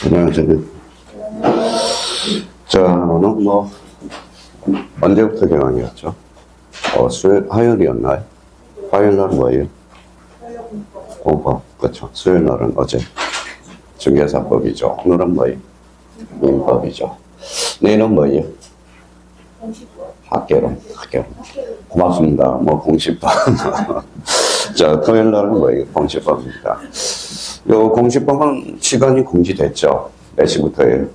고등학생은 자, 오늘 뭐 언제부터 개강이었죠? 화요일이었나요? 화요일 날은 뭐예요? 공법, 그렇죠. 수요일 날은 어제 중개사법이죠. 오늘은 뭐예요? 민법이죠. 내일은 뭐예요? 학개론. 고맙습니다. 뭐 공시법. 자, 토요일 날은 뭐예요? 공시법입니다. 요 공시법은 시간이 공지됐죠. 몇 시부터예요?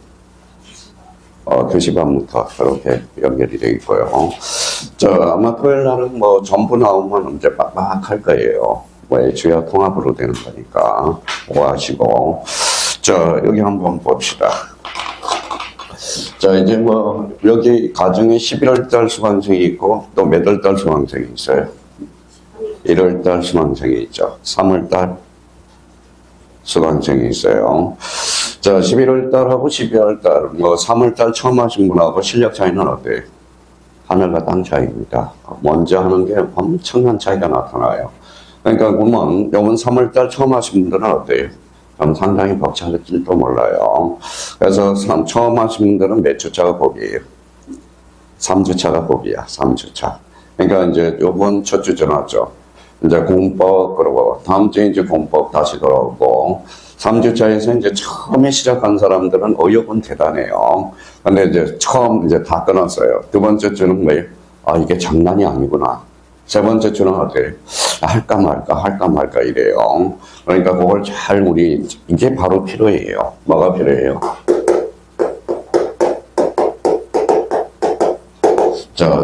2시 반부터 그렇게 연결이 되어 있고요. 아마 토요일 날은 뭐 전부 나오면 이제 빡빡할 거예요. 뭐 주요 통합으로 되는 거니까 오하시고. 여기 한번 봅시다. 이제 뭐 여기 가정에 11월달 수강생이 있고 또 몇 월달 수강생이 있어요? 1월달 수강생이 있죠. 3월달 수강생이 있어요. 11월달하고 12월달, 뭐 3월달 처음 하신 분하고 실력 차이는 어때요? 하늘과 땅 차이입니다. 먼저 하는 게 엄청난 차이가 나타나요. 그러니까 그러면 이번 3월달 처음 하신 분들은 어때요? 그럼 상당히 벅차질지도 몰라요. 그래서 처음 하신 분들은 몇 주차가 법이에요? 3주차가 법이야, 3주차. 그러니까 이제 요번 첫 주 지났죠. 이제 공법, 그러고 다음 주에 이제 공법 다시 돌아오고, 3주차에서 이제 처음에 시작한 사람들은 어이없은 대단해요. 근데 이제 처음 이제 다 끊었어요. 두 번째 주는 뭐예요? 이게 장난이 아니구나. 세 번째 주는 어때요? 할까 말까 이래요. 그러니까 그걸 잘 이게 바로 필요해요. 뭐가 필요해요?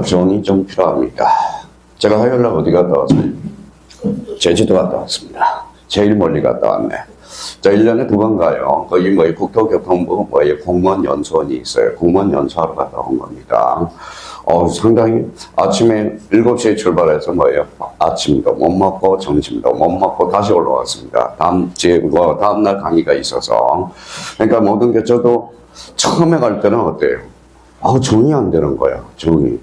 정이 좀 필요합니다. 제가 화요일 날 어디 갔다 왔어요? 제주도 갔다 왔습니다. 제일 멀리 갔다 왔네. 1년에 2번 가요. 거기 국토교통부 공무원 연수원이 있어요. 공무원 연수하러 갔다 온 겁니다. 상당히 아침에 7시에 출발해서 아침도 못 먹고 점심도 못 먹고 다시 올라왔습니다. 다음 날 강의가 있어서. 그러니까 모든 게 저도 처음에 갈 때는 어때요? 정이 안 되는 거예요. 정이.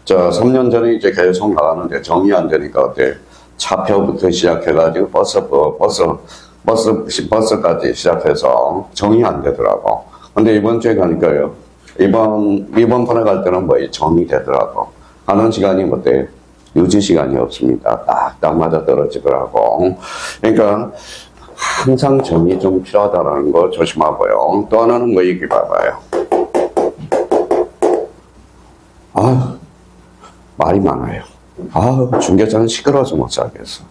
3년 전에 이제 계속 나가는데 정이 안 되니까 어때요? 차표부터 시작해가지고 버스까지 시작해서 정이 안 되더라고. 근데 이번 주에 가니까요. 이번 번에 갈 때는 정이 되더라고. 가는 시간이 어때요? 유지 시간이 없습니다. 딱 맞아 떨어지더라고. 그러니까 항상 정이 좀 필요하다는 거 조심하고요. 또 하나는 이기 봐봐요. 말이 많아요. 중개자는 시끄러워서 못 살겠어요.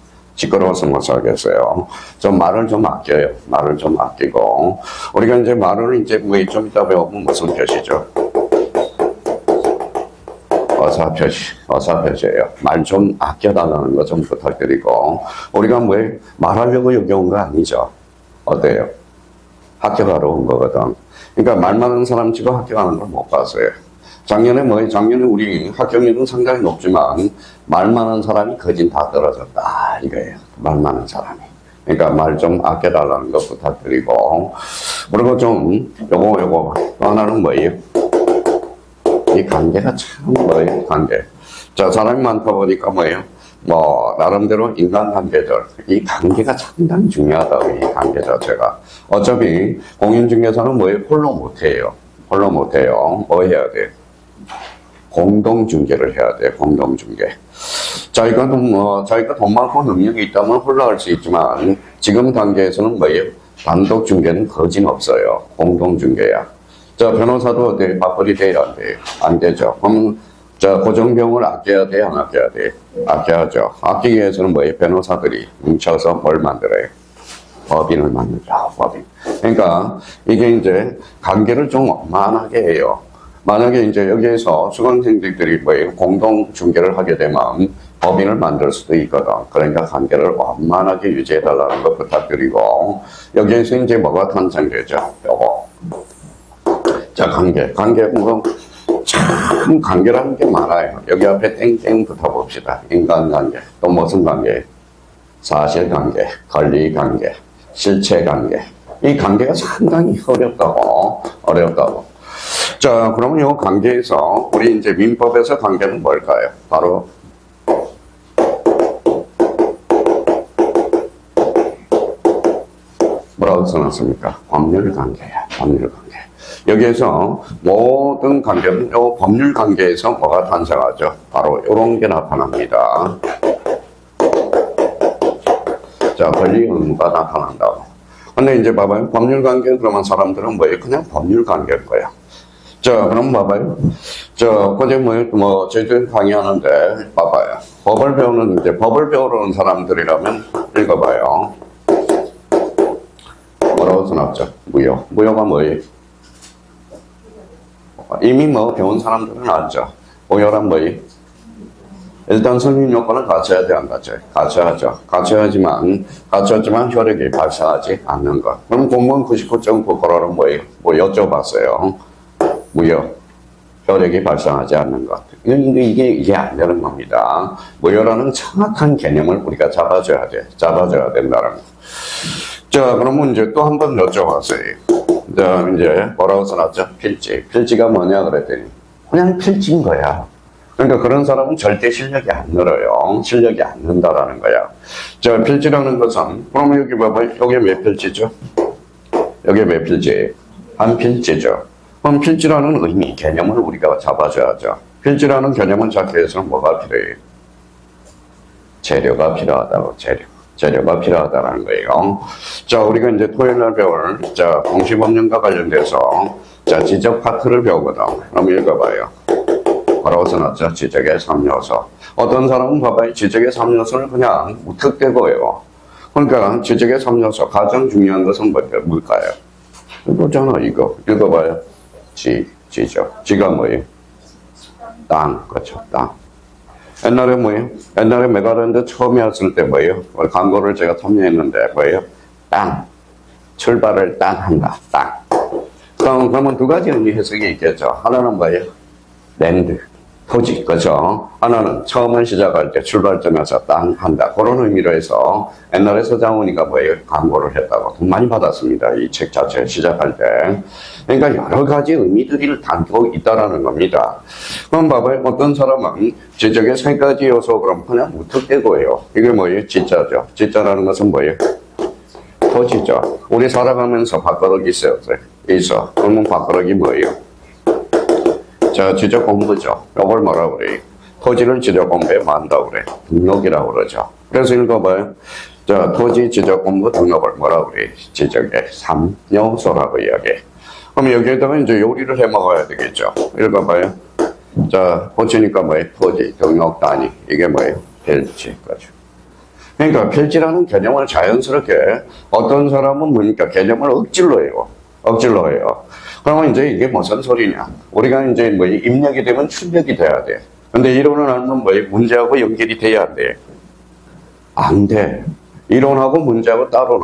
좀 말을 좀 아껴요. 말을 좀 아끼고. 우리가 이제 말을 이제 좀 이따 배우면 무슨 표시죠? 어사표시예요. 말 좀 아껴달라는 거 좀 부탁드리고. 우리가 말하려고 여기 온 거 아니죠? 어때요? 학교 가러 온 거거든. 그러니까 말 많은 사람 치고 학교 가는 걸 못 봤어요. 작년에 우리 합격률은 상당히 높지만 말 많은 사람이 거진 다 떨어졌다 이거예요. 말 많은 사람이. 그러니까 말 좀 아껴달라는 거 부탁드리고. 그리고 요거 또 하나는 이 관계가 참 관계. 사람이 많다 보니까 나름대로 인간관계들. 이 관계가 상당히 중요하다고, 이 관계 자체가. 어차피 공인중개사는 홀로 못해요. 뭐 해야 돼? 공동중개를 해야 돼, 공동중개. 자기가 돈 많고 능력이 있다면 홀로 할 수 있지만, 지금 단계에서는 단독중개는 거진 없어요. 공동중개야. 변호사도 맞벌이 돼야 안 돼. 안 되죠. 그럼, 고정비용을 아껴야 돼, 안 아껴야 돼? 아껴야죠. 아끼기 위해서는 변호사들이 뭉쳐서 뭘 만들어요? 법인을 만들죠, 법인. 그러니까, 이게 이제 관계를 좀 원만하게 해요. 만약에 이제 여기에서 수강생들이 공동 중개를 하게 되면 법인을 만들 수도 있거든. 그러니까 관계를 원만하게 유지해달라는 거 부탁드리고, 여기에서 이제 뭐가 탄생되죠? 요거. 관계. 참 관계라는 게 많아요. 여기 앞에 땡땡 붙어봅시다. 인간관계. 또 무슨 관계? 사실관계, 권리관계, 실체관계. 이 관계가 상당히 어렵다고. 그러면 이 관계에서 우리 이제 민법에서 관계는 뭘까요? 바로 뭐라고 써놨습니까? 법률 관계야. 법률관계. 여기에서 모든 관계는 요 법률관계에서 뭐가 탄생하죠? 바로 이런 게 나타납니다. 자, 권리 의무가 나타난다고. 근데 이제 봐봐요. 법률관계 그러면 사람들은 뭐예요? 그냥 법률관계인 거야. 자, 그럼 봐봐요. 자, 어제 제주 강의하는데 봐봐요. 법을 배우는, 이제 법을 배우러 온 사람들이라면 읽어봐요. 뭐라고 써놨죠? 무효. 무효가 뭐예요? 이미 배운 사람들은 알죠. 무효란 뭐예요? 일단 승인 요건을 갖춰야 돼, 안 갖춰요? 갖춰야죠. 갖춰야지만 효력이 발생하지 않는 것. 그럼 공무원 99.9%는 뭐예요? 뭐 여쭤봤어요. 무효. 효력이 발생하지 않는 것. 이게 안 되는 겁니다. 무효라는 정확한 개념을 우리가 잡아줘야 된다는 거. 자, 그러면 이제 또 한 번 여쭤봤어요. 자, 이제 뭐라고 써놨죠? 필지. 필지가 뭐냐 그랬더니 그냥 필지인 거야. 그러니까 그런 사람은 절대 실력이 안 늘어요. 실력이 안 는다라는 거야. 자, 필지라는 것은, 그러면 여기 봐봐요. 여기 몇 필지죠? 여기 몇 필지? 한 필지죠. 그럼 필지라는 의미, 개념을 우리가 잡아줘야죠. 필지라는 개념을 잡기 위해서는 뭐가 필요해요? 재료가 필요하다고, 재료가 필요하다는 거예요. 자, 우리가 이제 토요일날 배울, 자, 공시법령과 관련돼서, 자, 지적 파트를 배우거든. 그럼 읽어봐요. 뭐라고 써놨죠? 지적의 3요소. 어떤 사람은 봐봐요. 지적의 3요소를 그냥 무턱대고요. 그러니까 지적의 3요소, 가장 중요한 것은 뭘까요? 이거잖아, 이거. 읽어봐요. 지적. 지가 뭐예요? 땅. 그렇죠, 땅. 옛날에 뭐예요? 옛날에 메가랜드 처음에 왔을 때 뭐예요? 광고를 제가 참여했는데 뭐예요? 땅. 출발을 땅 한다. 땅. 그러면 두 가지 의미 해석이 있겠죠. 하나는 뭐예요? 랜드. 토지, 그죠? 하나는 처음을 시작할 때 출발점에서 땅 한다. 그런 의미로 해서 옛날에 서장훈이가 뭐예요? 광고를 했다고. 돈 많이 받았습니다. 이 책 자체 시작할 때. 그러니까 여러 가지 의미들이 담고 있다라는 겁니다. 그럼 봐봐요. 어떤 사람은 지적의 세 가지 요소 그럼 그냥 무턱대고예요. 이게 뭐예요? 지자죠. 지자라는 것은 뭐예요? 토지죠. 우리 살아가면서 밥그릇 있어요? 있어. 그러면 밥그릇이 뭐예요? 자, 지적 공부죠. 이걸 뭐라고 그래요? 토지를 지적 공부에 만다고 그래. 등록이라고 그러죠. 그래서 읽어봐요. 자, 토지 지적 공부 등록을 뭐라고 그래? 지적의 3요소라고 이야기해. 그럼 여기에다가 이제 요리를 해 먹어야 되겠죠. 읽어봐요. 자, 보시니까 뭐예요? 토지, 등록 단위. 이게 뭐예요? 필지. 그렇죠. 그러니까 필지라는 개념을 자연스럽게 어떤 사람은 뭐니까 개념을 억질로 해요. 그러면 이제 이게 무슨 소리냐? 우리가 이제 뭐 입력이 되면 출력이 돼야 돼. 근데 이론을 알면 뭐 문제하고 연결이 돼야 안 돼? 안 돼. 이론하고 문제하고 따로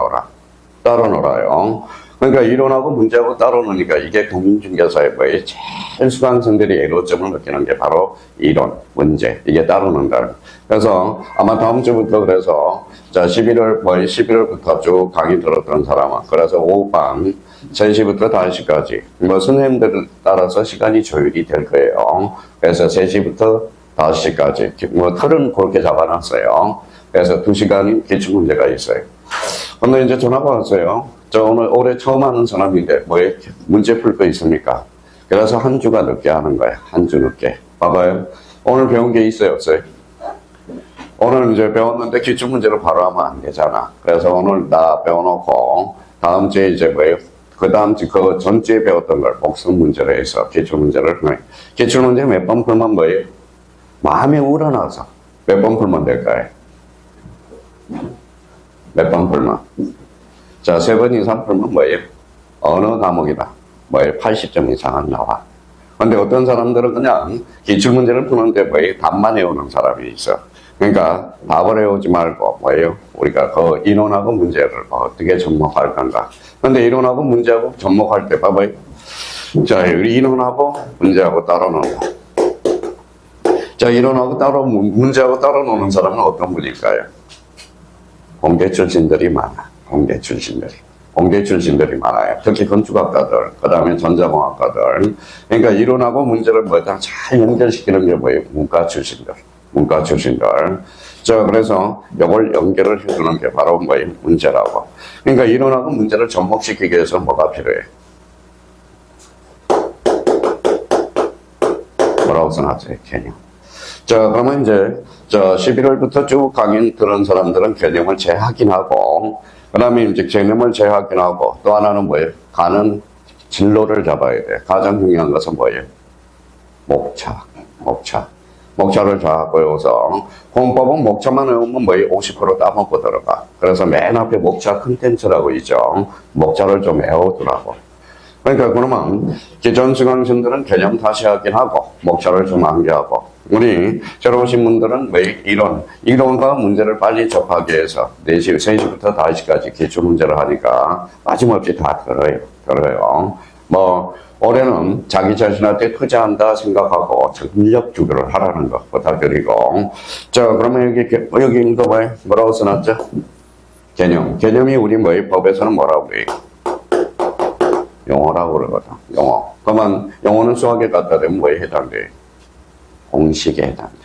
놀아요. 그러니까 이론하고 문제하고 따로 노니까 이게 공인중개사의 뭐예요? 제일 수강생들이 애로점을 느끼는 게 바로 이론, 문제. 이게 따로 논다는. 그래서 아마 다음 주부터 그래서 자, 11월부터 쭉 강의 들었던 사람은 그래서 오후밤 3시부터 5시까지 뭐 선생님들을 따라서 시간이 조율이 될 거예요. 그래서 3시부터 5시까지 뭐 틀은 그렇게 잡아놨어요. 그래서 2시간이 기출문제가 있어요. 근데 이제 전화가 왔어요. 저 오늘 올해 처음 하는 사람인데 뭐에 문제 풀 거 있습니까? 그래서 한 주가 늦게 하는 거예요. 한 주 늦게. 봐봐요. 오늘 배운 게 있어요, 없어요? 오늘 이제 배웠는데 기출문제를 바로 하면 안 되잖아. 그래서 오늘 다 배워놓고 다음 주에 이제 뭐예요? 그 다음 주 그 전주에 배웠던 걸 복습 문제로 해서 기출문제를 해. 기출문제 몇 번 풀면 뭐예요? 마음에 우러나서 몇 번 풀면 될까요? 몇 번 풀면? 자, 3번 이상 풀면 뭐예요? 어느 과목이다? 뭐예요? 80점 이상은 나와. 근데 어떤 사람들은 그냥 기출문제를 푸는데 뭐예요? 답만 외우는 사람이 있어. 그러니까 답을 외우지 말고 뭐예요? 우리가 그 이론하고 문제를 어떻게 접목할 건가. 근데 이론하고 문제하고 접목할 때 봐봐요. 자, 우리 이론하고 문제하고 따로 논다. 자, 이론하고 따로 문제하고 따로 노는 사람은 어떤 분일까요? 공대 출신들이 많아. 공대 출신들이 많아요. 특히 건축학과들, 그 다음에 전자공학과들. 그러니까 이론하고 문제를 잘 연결시키는 게 뭐예요? 문과 출신들. 자, 그래서 이걸 연결을 해주는 게 바로 뭐예요? 문제라고. 그러니까 이론하고 문제를 접목시키기 위해서 뭐가 필요해? 뭐라고 써놨어요? 개념. 자, 그러면 이제, 11월부터 쭉 강의 들은 사람들은 개념을 재확인하고, 그 다음에 이제 개념을 재확인하고, 또 하나는 뭐예요? 가는 진로를 잡아야 돼. 가장 중요한 것은 뭐예요? 목차. 목차를 잡고 여기서, 공법은 목차만 외우면 뭐예요? 50% 따먹고 들어가. 그래서 맨 앞에 목차 컨텐츠라고 있죠. 목차를 좀 외우더라고. 그러니까 그러면 기존 수강생들은 개념 다시 확인하고 목차를 좀 암기하고 우리 새로 오신 분들은 왜 이론과 문제를 빨리 접하기 위해서 4시, 3시부터 5시까지 기출 문제를 하니까 빠짐없이 다 들어요. 뭐 올해는 자기 자신한테 투자한다 생각하고 전력 주교를 하라는 거 부탁드리고 자 그러면 여기 읽어봐요. 뭐라고 써놨죠? 개념이 우리 뭐예요? 법에서는 뭐라고 그래요? 영어라고 그러거든. 영어. 그러면 영어는 수학에 갖다 대면 뭐에 해당돼? 공식에 해당돼.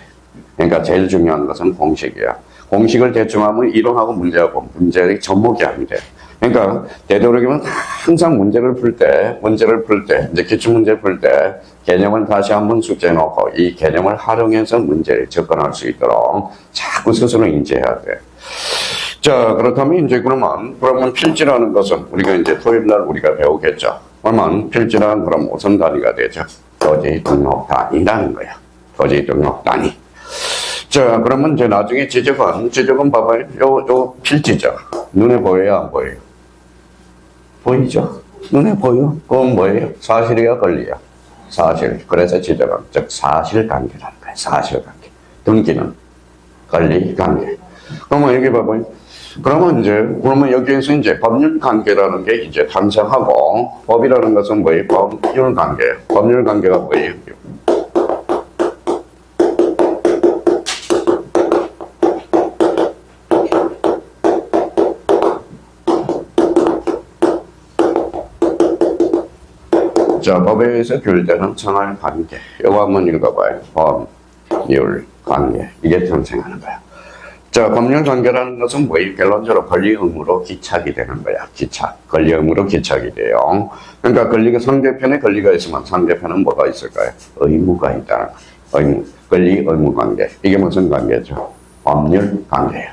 그러니까 제일 중요한 것은 공식이야. 공식을 대충하면 이론하고 문제의 접목이 안 돼. 그러니까 되도록이면 항상 문제를 풀 때, 이제 기출문제 풀 때 개념을 다시 한번 숙제해 놓고 이 개념을 활용해서 문제를 접근할 수 있도록 자꾸 스스로 인지해야 돼. 자, 그렇다면 이제 그러면 필지라는 것은 우리가 이제 토요일 날 우리가 배우겠죠. 그러면 필지란 그럼 무슨 단위가 되죠? 도저히 등록 단위라는 거야. 도저히 등록 단위. 자, 그러면 이제 나중에 지적은 봐봐요. 요 필지죠. 눈에 보여요, 안 보여요? 보이죠? 눈에 보여? 그건 뭐예요? 사실이야, 권리야? 사실. 그래서 지적은, 즉, 사실관계라는 거야. 사실관계. 등기는 권리관계. 그러면 여기 봐봐요. 그러면 여기에서 이제 법률 관계라는 게 이제 탄생하고, 법이라는 것은 뭐예요? 법률 관계. 법률 관계가 뭐예요? 자, 법에 의해서 규율되는 생활 관계. 이거 한번 읽어봐요. 법률 관계. 이게 탄생하는 거야. 자, 법률 관계라는 것은 뭐예요? 결론적으로 권리 의무로 기착이 되는 거야. 권리 의무로 기착이 돼요. 그러니까 상대편에 권리가 있으면 상대편은 뭐가 있을까요? 의무가 있다는 거야. 권리 의무 관계. 이게 무슨 관계죠? 법률 관계예요.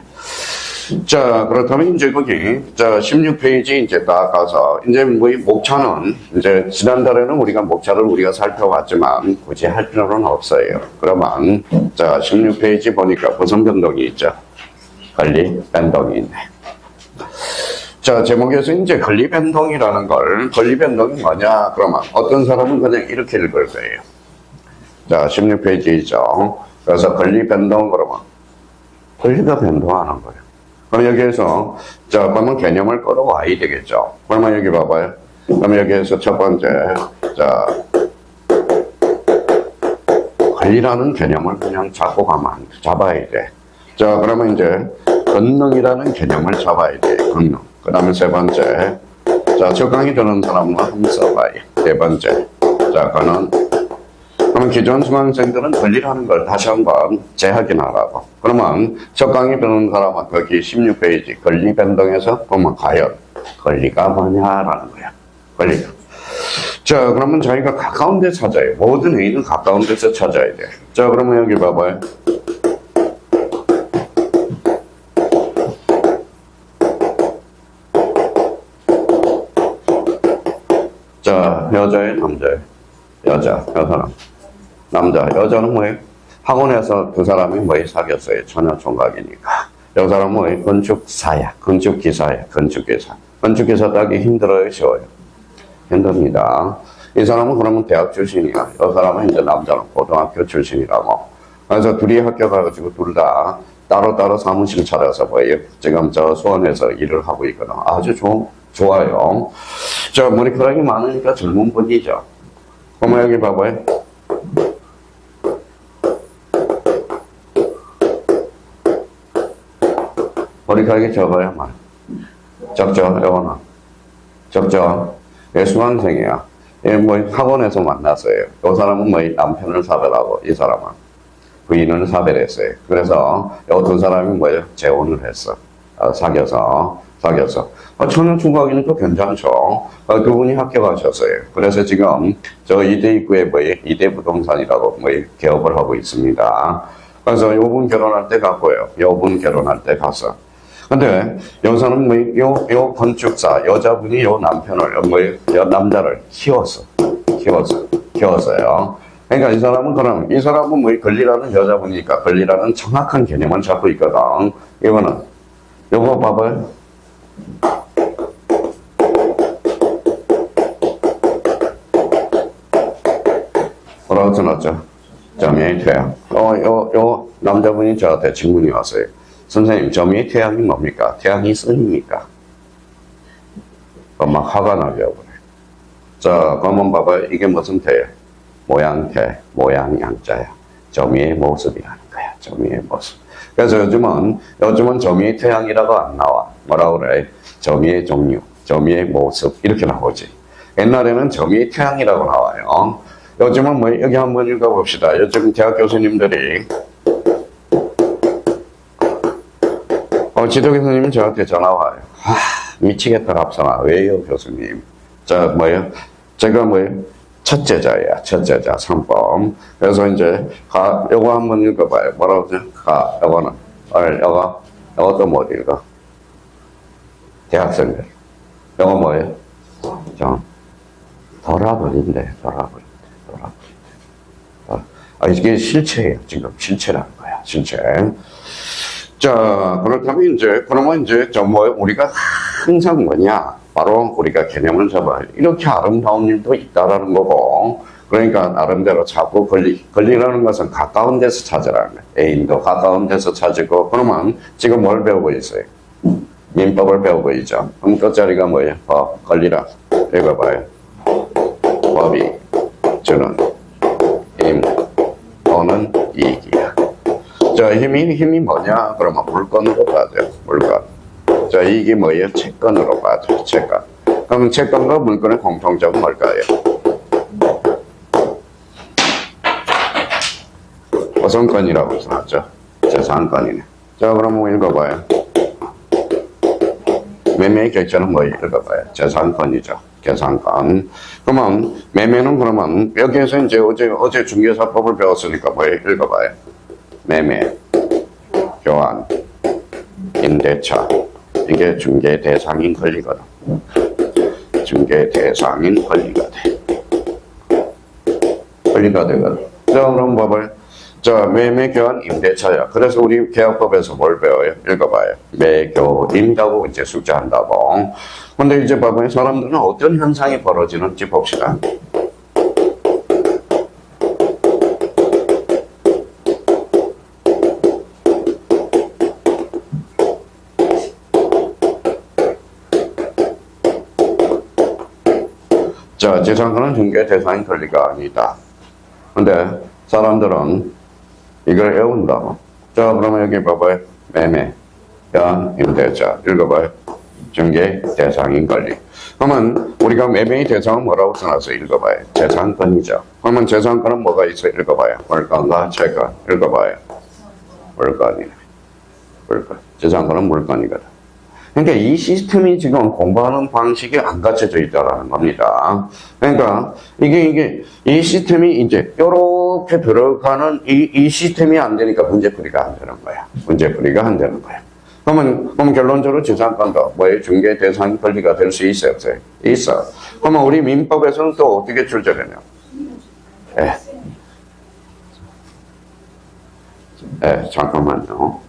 자, 그렇다면 이제 거기, 16페이지 이제 딱 가서, 이제 뭐, 목차는, 이제 지난달에는 목차를 살펴봤지만, 굳이 할 필요는 없어요. 그러면, 16페이지 보니까 무슨 변동이 있죠? 권리 변동이 있네. 자, 제목에서 이제 권리 변동이라는 권리 변동이 뭐냐? 그러면 어떤 사람은 그냥 이렇게 읽을 거예요. 자, 16페이지죠. 그래서 권리 변동 그러면, 권리가 변동하는 거예요. 그럼 여기에서, 그러면 개념을 끌어와야 되겠죠. 그러면 여기 봐봐요. 그럼 여기에서 첫 번째, 권리라는 개념을 그냥 잡고 가면 안 돼. 잡아야 돼. 자, 그러면 이제, 권능이라는 개념을 잡아야 돼. 권능. 그 다음에 세 번째, 적강이 되는 사람은 한번 써봐요. 네 번째, 권한. 그러면 기존 수강생들은 권리라는 걸 다시 한번 재확인하라고. 그러면 적강이 되는 사람은 거기 16페이지 권리 변동에서 보면 과연 권리가 뭐냐라는 거야. 권리가. 자, 그러면 저희가 가까운 데 찾아요. 모든 회의는 가까운 데서 찾아야 돼. 자, 그러면 여기 봐봐요. 자, 여자예요, 남자예요? 여자는. 여자는 뭐예요? 학원에서 두 사람이 뭐예요? 사귀었어요. 처녀 총각이니까. 여 사람은 뭐예요? 건축사야. 건축기사야. 건축기사. 건축기사 따기 힘들어요? 쉬워요? 힘듭니다. 이 사람은 그러면 대학 출신이야. 여 사람은 이제 남자는 고등학교 출신이라고. 그래서 둘이 학교 가가지고 둘 다 따로따로 사무실 차려서 뭐예요? 지금 수원에서 일을 하고 있거든. 아주 좋아요. 머리카락이 많으니까 젊은 분이죠. 그러면 여기 봐봐요. 머리카락이 적어요, 말. 적죠, 여거는. 적죠. 얘 수강생이야. 얘 학원에서 만났어요. 이 사람은 남편을 사별하고, 이 사람은 부인을 사별했어요. 그래서 이 두 사람이 재혼을 했어. 사귀어서 사귀어서. 천연 총각이니까 괜찮죠. 그분이 합격하셨어요. 그래서 지금 저 이대 입구에 이대 부동산이라고 개업을 하고 있습니다. 그래서 요분 결혼할 때 갔고요. 요분 결혼할 때 갔어. 근데 여기서는 요 건축사 여자분이 요 남편을 요 남자를 키웠어요. 그러니까 이 사람은 권리라는 여자분이니까 권리라는 정확한 개념을 잡고 있거든. 요거 봐봐요. 뭐라고 써놨죠? 점의 태양. 요 남자분이 저한테 질문이 왔어요. 선생님, 점의 태양이 뭡니까? 태양이 선입니까? 막 화가 나려고 그래. 자, 그러면 봐봐요. 이게 무슨 태예요? 모양태, 모양 양자야. 점의 모습이라는 거야. 점의 모습. 그래서 요즘은 점의 태양이라고 안 나와. 뭐라고 그래? 점의 종류, 점의 모습 이렇게 나오지. 옛날에는 점의 태양이라고 나와요. 요즘은 여기 한번 읽어봅시다. 요즘 대학 교수님들이 지도 교수님이 저한테 전화 와요. 미치겠다 갑사나. 왜요 교수님? 제가 첫째자야. 첫째자 3번. 그래서 이제 요거 한번 읽어봐요. 뭐라고 그러죠? 요것도 못 읽어. 대학생들. 요거 뭐예요? 돌아버린대. 이게 실체예요. 지금 실체라는 거야. 실체. 자, 그렇다면 그러면 우리가 항상 바로 우리가 개념을 잡아야 이렇게 아름다운 일도 있다라는 거고, 그러니까 나름대로 자꾸 권리라는 것은 가까운 데서 찾으라는 거예요. 애인도 가까운 데서 찾고, 그러면 지금 뭘 배우고 있어요? 민법을 배우고 있죠. 그럼 끝자리가 뭐예요? 권리라. 읽어봐요. 법이 주는 힘 또는 이익이야. 자, 힘이 뭐냐? 그러면 물건으로 봐죠. 물건. 자, 이게 뭐예요? 채권으로 봐죠. 채권. 그럼 채권과 물건의 공통점은 뭘까요? 보선권이라고 써놨죠. 재산권이네. 자, 그럼 읽어봐요. 매매의 객체는 뭐예요? 읽어봐요. 재산권이죠. 계산권. 그러면 매매는 그러면 여기에서 이제 어제 중개사법을 배웠으니까 뭐예요? 읽어봐요. 매매, 교환, 임대차. 이게 중개 대상인 권리거든. 중개 대상인 권리가 돼. 권리가 되거든. 자, 그럼 봐봐요. 자, 매매, 교환, 임대차야. 그래서 우리 계약법에서 뭘 배워요? 읽어봐요. 매교임이라고 이제 숙제한다고. 근데 이제 봐봐요. 사람들은 어떤 현상이 벌어지는지 봅시다. 자, 재산권은 중개 대상인 권리가 아니다. 근데 사람들은 이걸 외운다고. 자, 그러면 여기 봐봐요. 매매, 교환, 임대차. 읽어봐요. 중개 대상인 권리. 그러면 우리가 매매의 대상은 뭐라고 써놨어요? 읽어봐요. 재산권이죠. 그러면 재산권은 뭐가 있어요? 읽어봐요. 물건과 채권. 읽어봐요. 물건이네. 물건. 재산권은 물건이거든. 그러니까 이 시스템이 지금 공부하는 방식이 안 갖춰져 있다라는 겁니다. 그러니까 이 시스템이 이제 요렇게 들어가는 이 시스템이 안 되니까 문제풀이가 안 되는 거야. 문제풀이가 안 되는 거야. 그러면 결론적으로 재산권도 중개 대상 권리가 될 수 있어요, 없어요? 있어. 그러면 우리 민법에서는 또 어떻게 출제되냐? 잠깐만요.